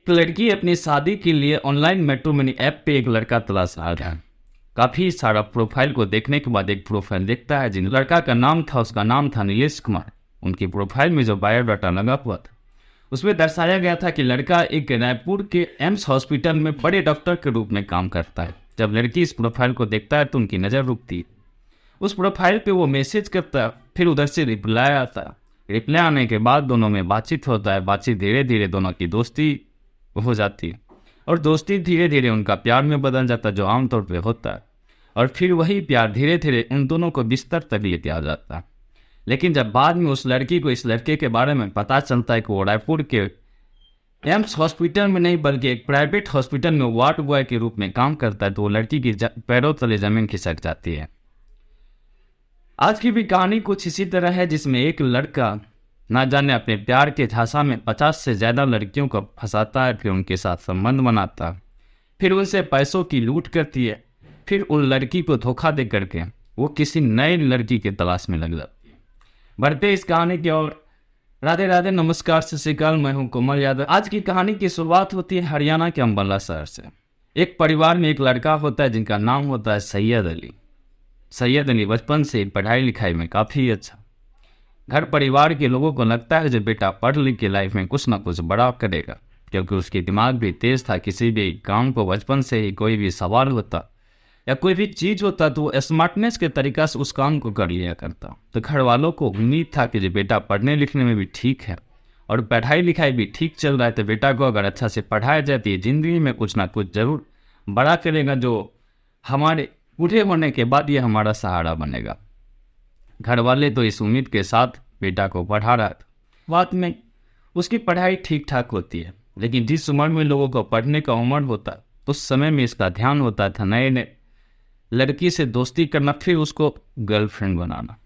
एक लड़की अपनी शादी के लिए ऑनलाइन मैट्रिमोनी ऐप पे एक लड़का तलाश रहा था। काफ़ी सारा प्रोफाइल को देखने के बाद एक प्रोफाइल देखता है जिन लड़का का नाम था, उसका नाम था नीलेश कुमार। उनकी प्रोफाइल में जो बायोडाटा लगा हुआ था उसमें दर्शाया गया था कि लड़का एक रायपुर के एम्स हॉस्पिटल में बड़े डॉक्टर के रूप में काम करता है। जब लड़की इस प्रोफाइल को देखता है तो उनकी नज़र रुकती है। उस प्रोफाइल पे वो मैसेज करता है, फिर उधर से रिप्लाई आता है। रिप्लाई आने के बाद दोनों में बातचीत होता है। बातचीत धीरे धीरे दोनों की दोस्ती हो जाती है और दोस्ती धीरे धीरे उनका प्यार में बदल जाता है, जो आमतौर पे होता है। और फिर वही प्यार धीरे धीरे उन दोनों को बिस्तर तक लेके आ जाता है। लेकिन जब बाद में उस लड़की को इस लड़के के बारे में पता चलता है कि वो रायपुर के एम्स हॉस्पिटल में नहीं बल्कि एक प्राइवेट हॉस्पिटल में वार्ड बॉय के रूप में काम करता है, तो वो लड़की की पैरों तले जमीन खिसक जाती है। आज की भी कहानी कुछ इसी तरह है, जिसमें एक लड़का ना जाने अपने प्यार के झांसा में 50 से ज़्यादा लड़कियों को फंसाता है, फिर उनके साथ संबंध बनाता है, फिर उनसे पैसों की लूट करती है, फिर उन लड़की को धोखा दे करके वो किसी नई लड़की की तलाश में लग जाती है। बढ़ते इस कहानी की ओर। राधे राधे, नमस्कार, सत श्री अकाल, मैं हूँ कोमल यादव। आज की कहानी की शुरुआत होती है हरियाणा के अम्बाला शहर से। एक परिवार में एक लड़का होता है जिनका नाम होता है सैयद अली। सैयद अली बचपन से पढ़ाई लिखाई में काफ़ी अच्छा। घर परिवार के लोगों को लगता है जो बेटा पढ़ लिख के लाइफ में कुछ ना कुछ बड़ा करेगा, क्योंकि उसकी दिमाग भी तेज था। किसी भी काम को बचपन से ही कोई भी सवाल होता या कोई भी चीज़ होता तो वो स्मार्टनेस के तरीका से उस काम को कर लिया करता। तो घर वालों को उम्मीद था कि जो बेटा पढ़ने लिखने में भी ठीक है और पढ़ाई लिखाई भी ठीक चल रहा है, तो बेटा को अगर अच्छा से पढ़ाया जाती है ज़िंदगी में कुछ ना कुछ ज़रूर बड़ा करेगा, जो हमारे बूढ़े होने के बाद ये हमारा सहारा बनेगा। घर वाले तो इस उम्मीद के साथ बेटा को पढ़ा रहा था। बाद में उसकी पढ़ाई ठीक ठाक होती है, लेकिन जिस उम्र में लोगों को पढ़ने का उम्र होता है उस समय में इसका ध्यान होता था नए नए लड़की से दोस्ती करना, फिर उसको गर्लफ्रेंड बनाना।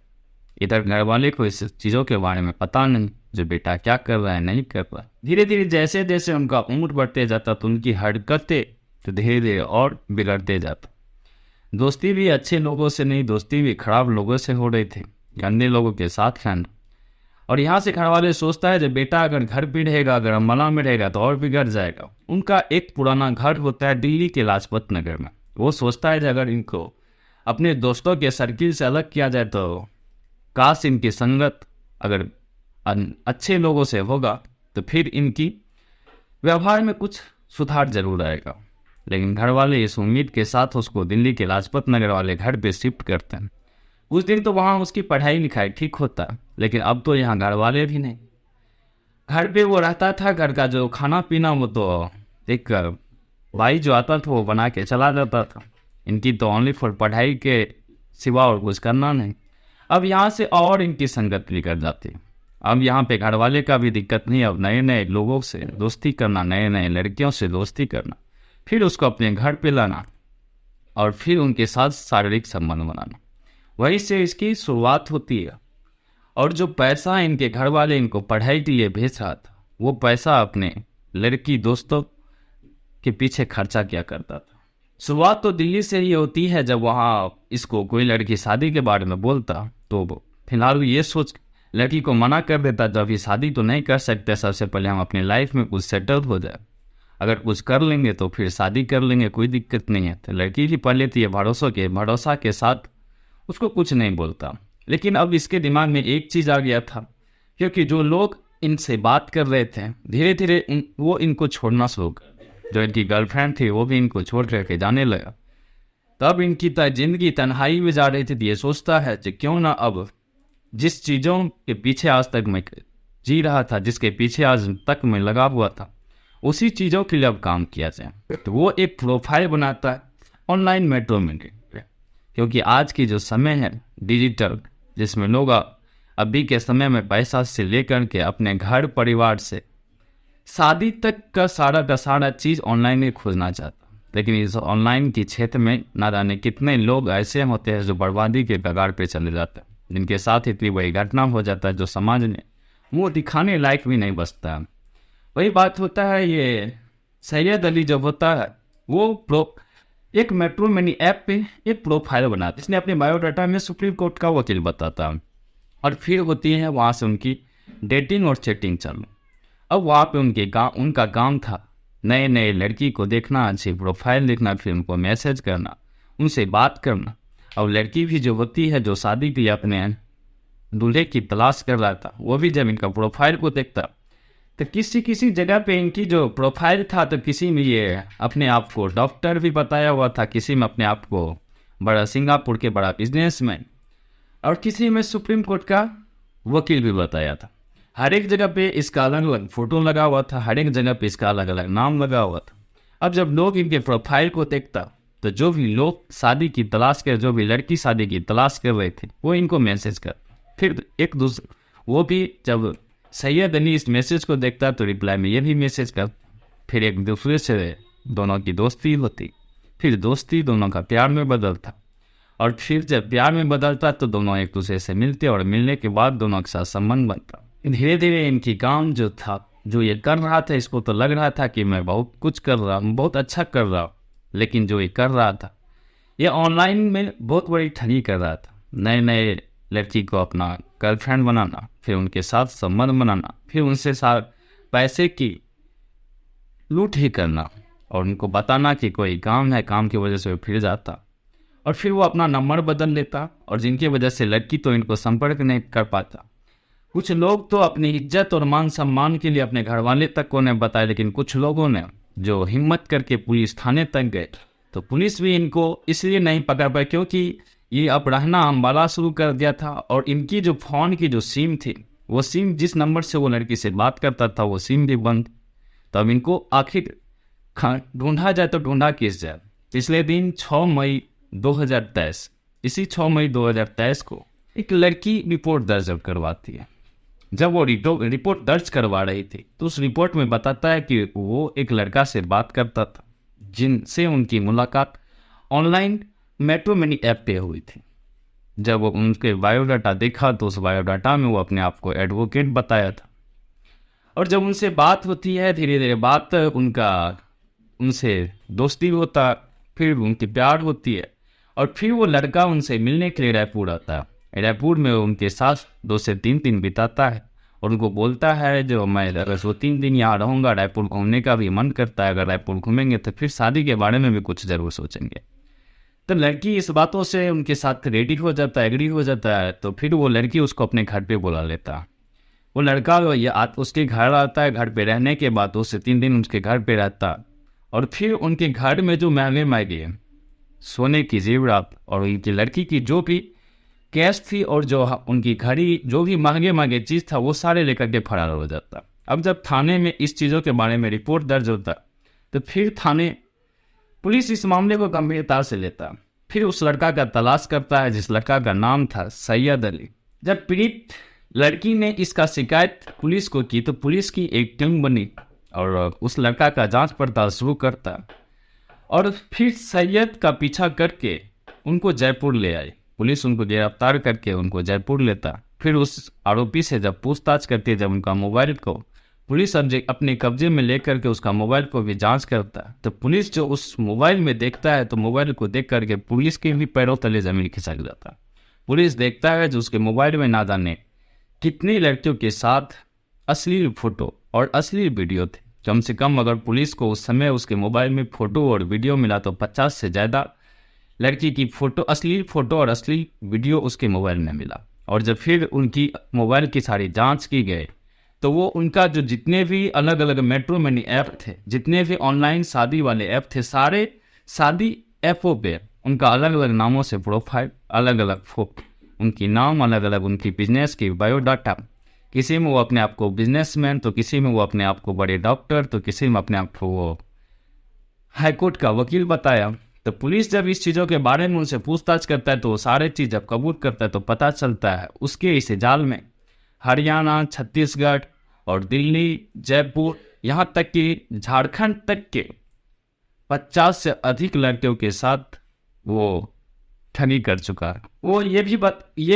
इधर घर वाले को इस चीज़ों के बारे में पता नहीं जो बेटा क्या कर रहा है नहीं कर रहा है। धीरे धीरे जैसे जैसे उनका उम्र बढ़ते जाता तो उनकी हरकतें तो धीरे धीरे और बिगड़ते जाता। दोस्ती भी अच्छे लोगों से नहीं, दोस्ती भी खराब लोगों से हो रही थी, गंदे लोगों के साथ रहना। और यहाँ से घर वाले सोचता है जब बेटा अगर घर पे रहेगा, अगर अम्बाला में रहेगा तो और बिगड़ जाएगा। उनका एक पुराना घर होता है दिल्ली के लाजपत नगर में। वो सोचता है कि अगर इनको अपने दोस्तों के सर्किल से अलग किया जाए तो काश इनकी संगत अगर अच्छे लोगों से होगा तो फिर इनकी व्यवहार में कुछ सुधार जरूर आएगा। लेकिन घर वाले इस उम्मीद के साथ उसको दिल्ली के लाजपत नगर वाले घर पे शिफ्ट करते हैं। उस दिन तो वहाँ उसकी पढ़ाई लिखाई ठीक होता है, लेकिन अब तो यहाँ घर वाले भी नहीं। घर पे वो रहता था, घर का जो खाना पीना वो तो एक भाई जो आता था वो बना के चला जाता था। इनकी तो ओनली फॉर पढ़ाई के सिवा और कुछ करना नहीं। अब यहाँ से और इनकी संगत बिगड़ जाती। अब यहाँ पे घर वाले का भी दिक्कत नहीं, अब नए नए लोगों से दोस्ती करना, नए नए लड़कियों से दोस्ती करना, फिर उसको अपने घर पे लाना और फिर उनके साथ शारीरिक संबंध बनाना। वहीं से इसकी शुरुआत होती है। और जो पैसा इनके घर वाले इनको पढ़ाई के लिए भेज रहा था, वो पैसा अपने लड़की दोस्तों के पीछे खर्चा किया करता था। शुरुआत तो दिल्ली से ही होती है। जब वहाँ इसको कोई लड़की शादी के बारे में बोलता तो फिलहाल ये सोच लड़की को मना कर देता, जब ये शादी तो नहीं कर सकते, सबसे पहले हम अपने लाइफ में कुछ सेटल हो जाए, अगर कुछ कर लेंगे तो फिर शादी कर लेंगे, कोई दिक्कत नहीं है। तो लड़की भी पहले तो ये भरोसा के साथ उसको कुछ नहीं बोलता। लेकिन अब इसके दिमाग में एक चीज़ आ गया था, क्योंकि जो लोग इनसे बात कर रहे थे धीरे धीरे वो इनको छोड़ना शुरू कर। जो इनकी गर्लफ्रेंड थी वो भी इनको छोड़ करके जाने लगा। तब इनकी जिंदगी तन्हाई में जा रही थी। ये सोचता है कि क्यों ना अब जिस चीज़ों के पीछे आज तक मैं जी रहा था, जिसके पीछे आज तक मैं लगा हुआ था, उसी चीज़ों के लिए अब काम किया जाए। तो वो एक प्रोफाइल बनाता है ऑनलाइन मैट्रिमोनी, क्योंकि आज की जो समय है डिजिटल, जिसमें लोग अभी के समय में पैसा से लेकर के अपने घर परिवार से शादी तक का सारा चीज़ ऑनलाइन ही खोजना चाहता। लेकिन इस ऑनलाइन की क्षेत्र में ना जाने कितने लोग ऐसे होते हैं जो बर्बादी के कगार पे चले जाते हैं, जिनके साथ इतनी बड़ी घटना हो जाता है जो समाज में वो दिखाने लायक भी नहीं बचता है। वही बात होता है, ये सैयद अली जब होता है वो एक मैट्रिमोनी ऐप पे एक प्रोफाइल बनाता है। इसने अपने बायोडाटा में सुप्रीम कोर्ट का वकील बताता है और फिर होती है वहाँ से उनकी डेटिंग और चैटिंग चालू। अब वहाँ पे उनका काम था नए नए लड़की को देखना, अच्छी प्रोफाइल देखना, फिर उनको मैसेज करना, उनसे बात करना। और लड़की भी जो होती है, जो शादी की अपने दूल्हे की तलाश कर रहा था, वो भी जब इनका प्रोफाइल को देखता तो किसी किसी जगह पे इनकी जो प्रोफाइल था, तो किसी में ये अपने आप को डॉक्टर भी बताया हुआ था, किसी में अपने आप को बड़ा सिंगापुर के बड़ा बिजनेसमैन, और किसी में सुप्रीम कोर्ट का वकील भी बताया था। हर एक जगह पे इसका अलग अलग फोटो लगा हुआ था, हर एक जगह पे इसका अलग अलग नाम लगा हुआ था। अब जब लोग इनके प्रोफाइल को देखता, तो जो भी लोग शादी की तलाश कर, जो भी लड़की शादी की तलाश कर रहे थे, वो इनको मैसेज कर, फिर एक दूसरे, वो भी जब सैयद अली इस मैसेज को देखता तो रिप्लाई में ये भी मैसेज कर, फिर एक दूसरे से दोनों की दोस्ती होती, फिर दोस्ती दोनों का प्यार में बदलता, और फिर जब प्यार में बदलता तो दोनों एक दूसरे से मिलते, और मिलने के बाद दोनों के साथ संबंध बनता। धीरे धीरे इनकी काम जो था, जो ये कर रहा था, इसको तो लग रहा था कि मैं बहुत कुछ कर रहा हूँ, बहुत अच्छा कर रहा हूँ, लेकिन जो ये कर रहा था, ये ऑनलाइन में बहुत बड़ी ठगी कर रहा था। नए नए लड़की को अपना गर्लफ्रेंड बनाना, फिर उनके साथ संबंध बनाना, फिर उनसे साथ पैसे की लूट ही करना, और उनको बताना कि कोई काम है, काम की वजह से वो फिर जाता, और फिर वो अपना नंबर बदल लेता, और जिनकी वजह से लड़की तो इनको संपर्क नहीं कर पाता। कुछ लोग तो अपनी इज्जत और मान सम्मान के लिए अपने घर वाले तक को नहीं बताए, लेकिन कुछ लोगों ने जो हिम्मत करके पुलिस थाने तक गए, तो पुलिस भी इनको इसलिए नहीं पकड़ पाई क्योंकि ये अब रहना अम्बाला शुरू कर दिया था, और इनकी जो फ़ोन की जो सिम थी, वो सिम जिस नंबर से वो लड़की से बात करता था, वो सिम भी बंद। तब इनको आखिर ढूंढा जाए तो ढूंढा किस जाए। पिछले दिन 6 मई 2023, इसी 6 मई 2023 को एक लड़की रिपोर्ट दर्ज करवाती है। जब वो रिपोर्ट दर्ज करवा रही थी, तो उस रिपोर्ट में बताता है कि वो एक लड़का से बात करता था, जिनसे उनकी मुलाकात ऑनलाइन मैट्रिमोनी ऐप पे हुई थी। जब वो उनके बायोडाटा देखा, तो उस बायोडाटा में वो अपने आप को एडवोकेट बताया था, और जब उनसे बात होती है, धीरे धीरे बात उनसे दोस्ती होता, फिर उनकी प्यार होती है, और फिर वो लड़का उनसे मिलने के लिए रायपुर आता है। रायपुर में उनके साथ 2 से 3 दिन बिताता है, और उनको बोलता है जो मैं अगर 2-3 दिन यहाँ रहूँगा, रायपुर घूमने का भी मन करता है, अगर रायपुर घूमेंगे तो फिर शादी के बारे में भी कुछ ज़रूर सोचेंगे। तो लड़की इस बातों से उनके साथ रेडी हो जाता है, एग्री हो जाता है। तो फिर वो लड़की उसको अपने घर पे बुला लेता है। वो लड़का उसके घर आता है। घर पे रहने के बाद 2 से 3 दिन उसके घर पे रहता, और फिर उनके घर में जो महंगे महंगे सोने की जेवरात और उनकी लड़की की जो भी कैश थी, और जो उनकी घड़ी, जो भी महंगे महंगे चीज़ था, वो सारे लेकर के फरार हो जाता। अब जब थाने में इस चीज़ों के बारे में रिपोर्ट दर्ज होता, तो फिर थाने पुलिस इस मामले को गंभीरता से लेता, फिर उस लड़का का तलाश करता है, जिस लड़का का नाम था सैयद अली। जब पीड़ित लड़की ने इसका शिकायत पुलिस को की, तो पुलिस की एक टीम बनी और उस लड़का का जांच पड़ताल शुरू करता, और फिर सैयद का पीछा करके उनको जयपुर ले आई। पुलिस उनको गिरफ्तार करके उनको जयपुर लेता। फिर उस आरोपी से जब पूछताछ करती है, जब उनका मोबाइल को पुलिस अपने कब्जे में लेकर के उसका मोबाइल को भी जांच करता है, तो पुलिस जो उस मोबाइल में देखता है, तो मोबाइल को देख करके पुलिस के भी पैरों तले जमीन खिसक जाता। पुलिस देखता है जो उसके मोबाइल में ना जाने कितनी लड़कियों के साथ अश्लील फोटो और अश्लील वीडियो थे। कम से कम अगर पुलिस को उस समय उसके मोबाइल में फ़ोटो और वीडियो मिला, तो 50 से ज़्यादा लड़की की फ़ोटो, अश्लील फ़ोटो और अश्लील वीडियो उसके मोबाइल में मिला। और जब फिर उनकी मोबाइल की सारी जांच की गई, तो वो उनका जो जितने भी अलग अलग मैट्रिमोनी ऐप थे, जितने भी ऑनलाइन शादी वाले ऐप थे, सारे शादी ऐपों पे उनका अलग अलग नामों से प्रोफाइल, अलग अलग फोटो, उनकी नाम अलग अलग, उनकी बिजनेस की बायोडाटा, किसी में वो अपने आप को बिजनेसमैन, तो किसी में वो अपने आप को बड़े डॉक्टर, तो किसी में अपने आप को वो हाईकोर्ट का वकील बताया। तो पुलिस जब इस चीज़ों के बारे में उनसे पूछताछ करता है, तो वो सारे चीज़ जब कबूल करता है, तो पता चलता है उसके इस जाल में हरियाणा, छत्तीसगढ़ और दिल्ली, जयपुर, यहाँ तक कि झारखंड तक के 50 से अधिक लड़कियों के साथ वो ठगी कर चुका है। वो ये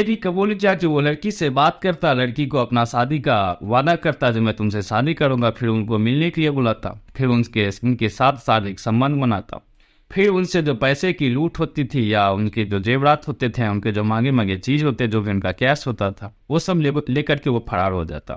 भी कबूल किया कि वो लड़की से बात करता, लड़की को अपना शादी का वादा करता, जो मैं तुमसे शादी करूंगा, फिर उनको मिलने के लिए बुलाता, फिर उनके साथ शारीरिक संबंध बनाता, फिर उनसे जो पैसे की लूट होती थी या उनके जो जेवरात होते थे, उनके जो मांगे मांगे चीज़ होते, जो भी उनका कैश होता था, वो सब लेकर के वो फरार हो जाता।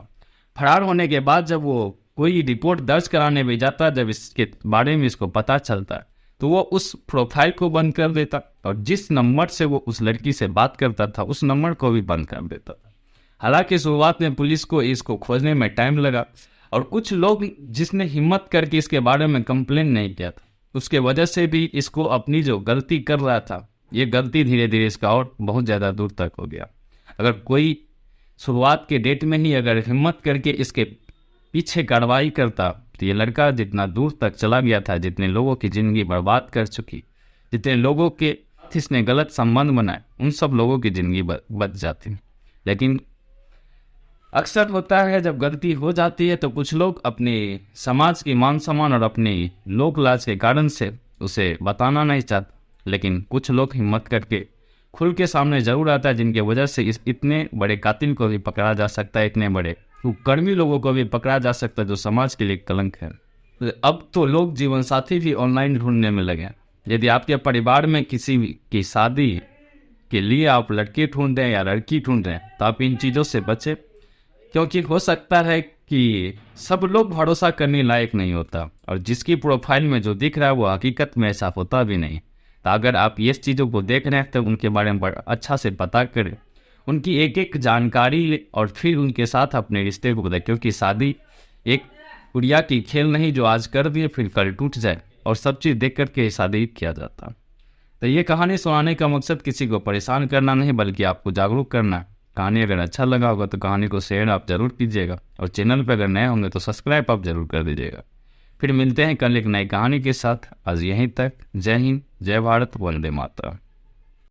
फरार होने के बाद जब वो कोई रिपोर्ट दर्ज कराने भी जाता है, जब इसके बारे में इसको पता चलता है तो वो उस प्रोफाइल को बंद कर देता, और जिस नंबर से वो उस लड़की से बात करता था उस नंबर को भी बंद कर देता था। हालांकि शुरुआत में पुलिस को इसको खोजने में टाइम लगा, और कुछ लोग जिसने हिम्मत करके इसके बारे में कंप्लेन नहीं किया था, उसके वजह से भी इसको अपनी जो गलती कर रहा था, ये गलती धीरे धीरे इसका और बहुत ज़्यादा दूर तक हो गया। अगर कोई शुरुआत के डेट में ही अगर हिम्मत करके इसके पीछे कार्रवाई करता तो ये लड़का जितना दूर तक चला गया था, जितने लोगों की ज़िंदगी बर्बाद कर चुकी, जितने लोगों के इसने गलत संबंध बनाए, उन सब लोगों की ज़िंदगी बच जाती। लेकिन अक्सर होता है जब गलती हो जाती है तो कुछ लोग अपने समाज की मान सम्मान और अपने लोक लाज के कारण से उसे बताना नहीं चाहते, लेकिन कुछ लोग हिम्मत करके खुल के सामने जरूर आता है, जिनके वजह से इस इतने बड़े कातिल को भी पकड़ा जा सकता है, इतने बड़े कर्मी लोगों को भी पकड़ा जा सकता है जो समाज के लिए कलंक है। अब तो लोग जीवन साथी भी ऑनलाइन ढूंढने में लगे। यदि आपके परिवार में किसी की शादी के लिए आप लड़के ढूंढ रहे हैं या लड़की ढूंढ रहे हैं तो आप इन चीज़ों से बचें, क्योंकि हो सकता है कि सब लोग भरोसा करने लायक नहीं होता, और जिसकी प्रोफाइल में जो दिख रहा है वो हकीकत में ऐसा होता भी नहीं। तो अगर आप ये चीज़ों को देख रहे हैं तो उनके बारे में अच्छा से पता करें, उनकी एक एक जानकारी और फिर उनके साथ अपने रिश्ते को बताएं, क्योंकि शादी एक गुड़िया की खेल नहीं जो आज कर दिए फिर कल टूट जाए, और सब चीज़ देख करके शादी किया जाता। तो ये कहानी सुनाने का मकसद किसी को परेशान करना नहीं, बल्कि आपको जागरूक करना। कहानी अगर अच्छा लगा होगा तो कहानी को शेयर आप जरूर कीजिएगा, और चैनल पर अगर नए होंगे तो सब्सक्राइब आप जरूर कर दीजिएगा। फिर मिलते हैं कल एक नई कहानी के साथ। आज यहीं तक। जय हिंद, जय भारत, वंदे मातरम।